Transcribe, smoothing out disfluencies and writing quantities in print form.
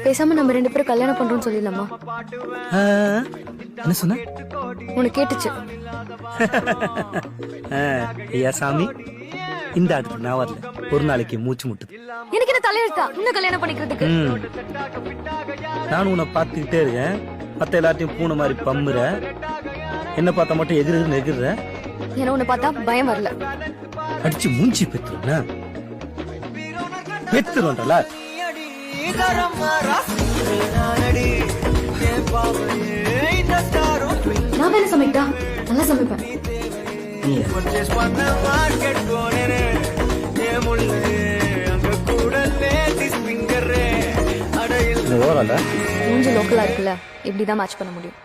பேசாம நம்ம 2 பேரும் கல்யாணம் பண்றோம்னு சொல்லிடலாமா? என்ன சொன்ன? உனக்கு கேட்டுச்சு. ஐயா சாமி, இந்த இடத்துக்கு நான் வரல. ஒரு நாளைக்கு மூச்சு முட்டுது. எனக்கு என்ன தலையெழுத்தா இன்னும் கல்யாணம் பண்ணிக்கிறதுக்கு? நானும் உன்னை பார்த்துக்கிட்டே இருக்கேன். மத்த எல்லாத்தையும் பூனை மாதிரி பம்புற, என்ன பார்த்தா மட்டும் எகிறுற. ஏன்னா உன்னை பார்த்தா பயம் வரல. அடிச்சு மூஞ்சி பெத்துருனா பெத்துருன்றல. நான் வேலை சமைக்கா நல்லா சமைப்பேன். மூஞ்சி லோக்கலா இருக்குல்ல, இப்படிதான் மேட்ச் பண்ண முடியும்.